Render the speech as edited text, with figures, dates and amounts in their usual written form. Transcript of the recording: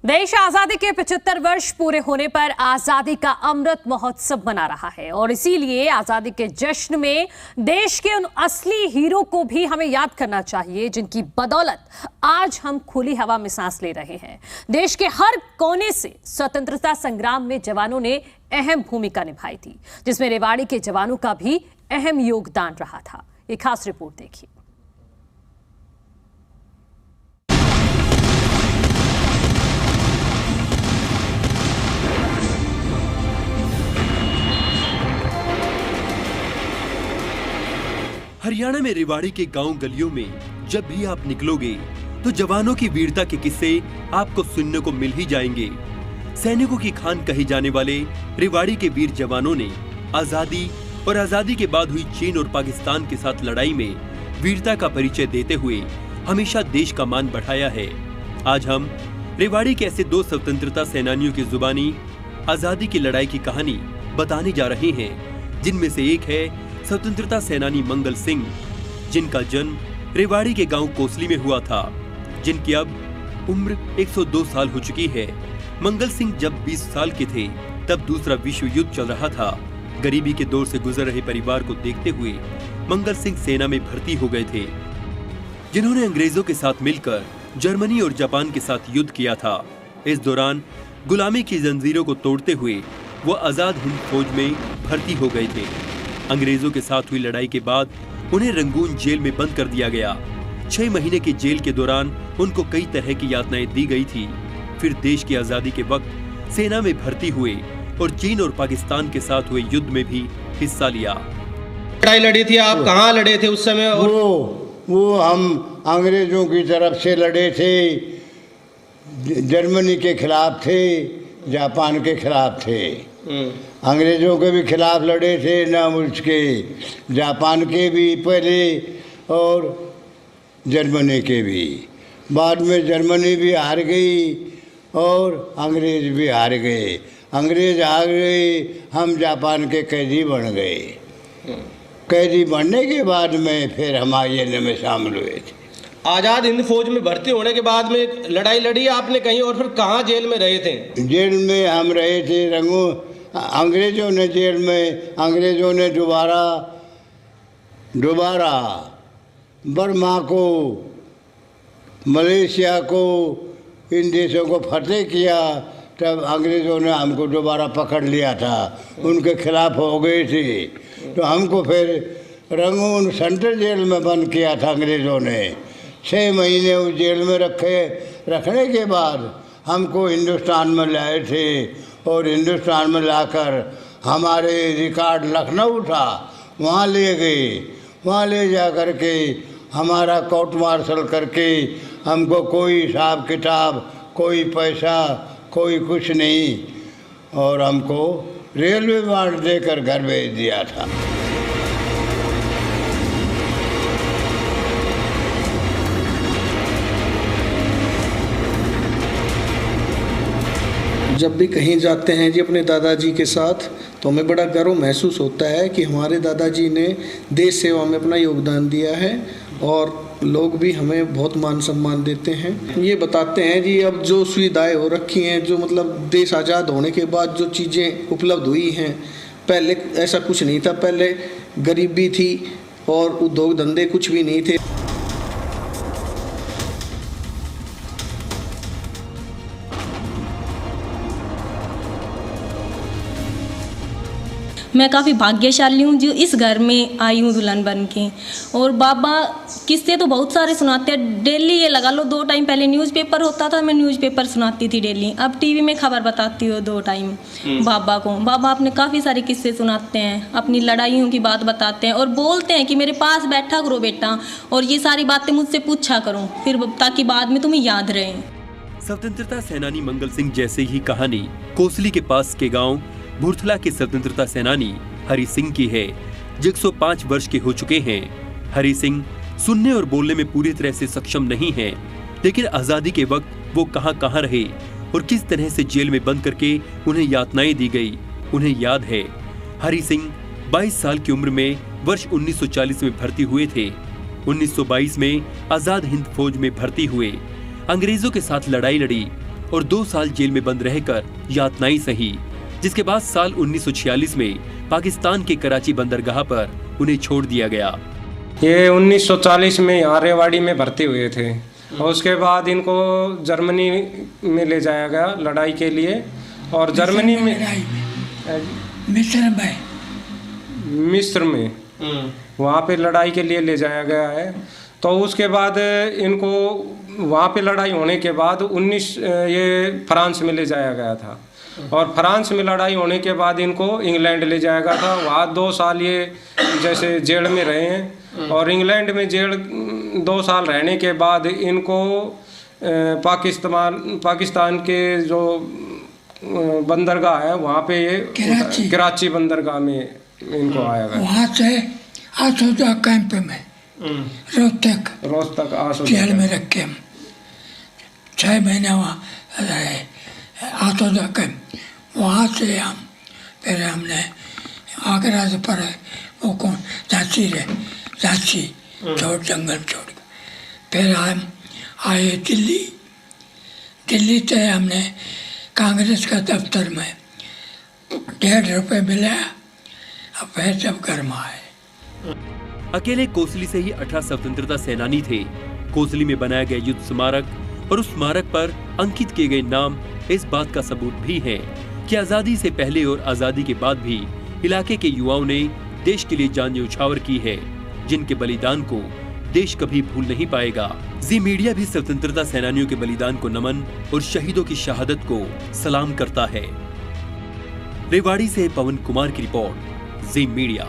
देश आजादी के 75 वर्ष पूरे होने पर आजादी का अमृत महोत्सव मना रहा है और इसीलिए आजादी के जश्न में देश के उन असली हीरो को भी हमें याद करना चाहिए जिनकी बदौलत आज हम खुली हवा में सांस ले रहे हैं। देश के हर कोने से स्वतंत्रता संग्राम में जवानों ने अहम भूमिका निभाई थी, जिसमें रेवाड़ी के जवानों का भी अहम योगदान रहा था। एक खास रिपोर्ट देखिए। हरियाणा में रेवाड़ी के गांव गलियों में जब भी आप निकलोगे तो जवानों की वीरता के किस्से आपको सुनने को मिल ही जाएंगे। सैनिकों की खान कही जाने वाले रेवाड़ी के वीर जवानों ने आजादी और आजादी के बाद हुई चीन और पाकिस्तान के साथ लड़ाई में वीरता का परिचय देते हुए हमेशा देश का मान बढ़ाया है। आज हम रेवाड़ी के ऐसे दो स्वतंत्रता सेनानियों की जुबानी आजादी की लड़ाई की कहानी बताने जा रहे हैं, जिनमें से एक है स्वतंत्रता सेनानी मंगल सिंह, जिनका जन्म रेवाड़ी के गांव कोसली में हुआ था, जिनकी अब उम्र 102 साल हो चुकी है। मंगल सिंह जब 20 साल के थे तब दूसरा विश्व युद्ध चल रहा था। गरीबी के दौर से गुजर रहे परिवार को देखते हुए मंगल सिंह सेना में भर्ती हो गए थे, जिन्होंने अंग्रेजों के साथ मिलकर जर्मनी और जापान के साथ युद्ध किया था। इस दौरान गुलामी की जंजीरों को तोड़ते हुए वो आजाद हिंद फौज में भर्ती हो गए थे। अंग्रेजों के साथ हुई लड़ाई के बाद उन्हें रंगून जेल में बंद कर दिया गया। 6 महीने की जेल के दौरान उनको कई तरह की यातनाएं दी गई थी। फिर देश की आजादी के वक्त सेना में भर्ती हुए और चीन और पाकिस्तान के साथ हुए युद्ध में भी हिस्सा लिया। लड़ाई लड़ी थी, आप कहाँ लड़े थे उस समय? वो हम अंग्रेजों की तरफ से लड़े थे, जर्मनी के खिलाफ थे, जापान के खिलाफ थे। अंग्रेजों के भी खिलाफ लड़े थे, ना मुल्क के, जापान के भी पहले और जर्मनी के भी। बाद में जर्मनी भी हार गई और अंग्रेज भी हार गए। अंग्रेज हार गए, हम जापान के कैदी बन गए। कैदी बनने के बाद में फिर हम आईएनए में शामिल हुए थे। आज़ाद हिंद फौज में भर्ती होने के बाद में लड़ाई लड़ी आपने कहीं, और फिर कहाँ जेल में रहे थे? जेल में हम रहे थे रंगू। अंग्रेजों ने जेल में, अंग्रेजों ने दोबारा बर्मा को, मलेशिया को, इन देशों को फतेह किया, तब अंग्रेज़ों ने हमको दोबारा पकड़ लिया था। उनके खिलाफ हो गए थे तो हमको फिर रंगून सेंट्रल जेल में बंद किया था अंग्रेज़ों ने। 6 महीने उस जेल में रखने के बाद हमको हिंदुस्तान में लाए थे और हिंदुस्तान में लाकर हमारे रिकॉर्ड लखनऊ था, वहाँ ले गए। वहाँ ले जा कर के हमारा कोर्ट मार्शल करके हमको कोई हिसाब किताब, कोई पैसा, कोई कुछ नहीं, और हमको रेलवे वार्ड देकर घर भेज दिया था। जब भी कहीं जाते हैं जी अपने दादाजी के साथ, तो हमें बड़ा गर्व महसूस होता है कि हमारे दादाजी ने देश सेवा में अपना योगदान दिया है और लोग भी हमें बहुत मान सम्मान देते हैं। ये बताते हैं जी अब जो सुविधाएं हो रखी हैं, जो मतलब देश आज़ाद होने के बाद जो चीज़ें उपलब्ध हुई हैं, पहले ऐसा कुछ नहीं था। पहले गरीबी थी और उद्योग धंधे कुछ भी नहीं थे। मैं काफ़ी भाग्यशाली हूँ जो इस घर में आई हूँ दुल्हन बन के। और बाबा किस्से तो बहुत सारे सुनाते हैं डेली। ये लगा लो 2 टाइम, पहले न्यूज़पेपर होता था, मैं न्यूज़पेपर सुनाती थी डेली। अब टीवी में खबर बताती हूँ 2 टाइम बाबा को। बाबा अपने काफ़ी सारे किस्से सुनाते हैं, अपनी लड़ाइयों की बात बताते हैं और बोलते हैं कि मेरे पास बैठा करो बेटा और ये सारी बातें मुझसे पूछा करो, फिर ताकि बाद में तुम्हें याद रहे। स्वतंत्रता सेनानी मंगल सिंह जैसे ही कहानी कोसली के पास के गाँव भूर्थला के स्वतंत्रता सेनानी हरि सिंह की है, जो 105 वर्ष के हो चुके हैं। हरि सिंह सुनने और बोलने में पूरी तरह से सक्षम नहीं है, लेकिन आजादी के वक्त वो कहां रहे और किस तरह से जेल में बंद करके उन्हें यातनाएं दी गई, उन्हें याद है। हरि सिंह 22 साल की उम्र में वर्ष 1940 में भर्ती हुए थे। 1922 में आजाद हिंद फौज में भर्ती हुए, अंग्रेजों के साथ लड़ाई लड़ी और 2 साल जेल में बंद रहकर यातनाएं सही, जिसके बाद साल 1946 में पाकिस्तान के कराची बंदरगाह पर उन्हें छोड़ दिया गया। ये 1940 में यहाँ रेवाड़ी में भर्ती हुए थे और उसके बाद इनको जर्मनी में ले जाया गया लड़ाई के लिए। और जर्मनी में मिस्र में वहाँ पे लड़ाई के लिए ले जाया गया है। तो उसके बाद इनको वहाँ पे लड़ाई होने के बाद ये फ्रांस में ले जाया गया था और फ्रांस में लड़ाई होने के बाद इनको इंग्लैंड ले जाया गया था। वहाँ 2 साल ये जैसे जेल में रहे हैं और इंग्लैंड में जेल 2 साल रहने के बाद इनको पाकिस्तान के जो बंदरगाह है वहाँ पे ये कराची बंदरगाह में इनको आया गया। वहाँ से आसोदा कैंप में रोहतक जेल में रख के हम 6 महीने वहाँ रहे आसोदा कैंप। वहाँ से हम फिर हमने आगरा से पढ़े वो कौन झांसी छोड़ जंगल छोड़ फिर हम आए दिल्ली से हमने कांग्रेस का दफ्तर में 1.5 रुपये मिला। अब फिर जब घर में आए। अकेले कोसली से ही 18 स्वतंत्रता सेनानी थे। कोसली में बनाया गया युद्ध स्मारक और उस स्मारक पर अंकित किए गए नाम इस बात का सबूत भी है कि आजादी से पहले और आजादी के बाद भी इलाके के युवाओं ने देश के लिए जान न्यौछावर की है, जिनके बलिदान को देश कभी भूल नहीं पाएगा। जी मीडिया भी स्वतंत्रता सेनानियों के बलिदान को नमन और शहीदों की शहादत को सलाम करता है। रेवाड़ी से पवन कुमार की रिपोर्ट, जी मीडिया।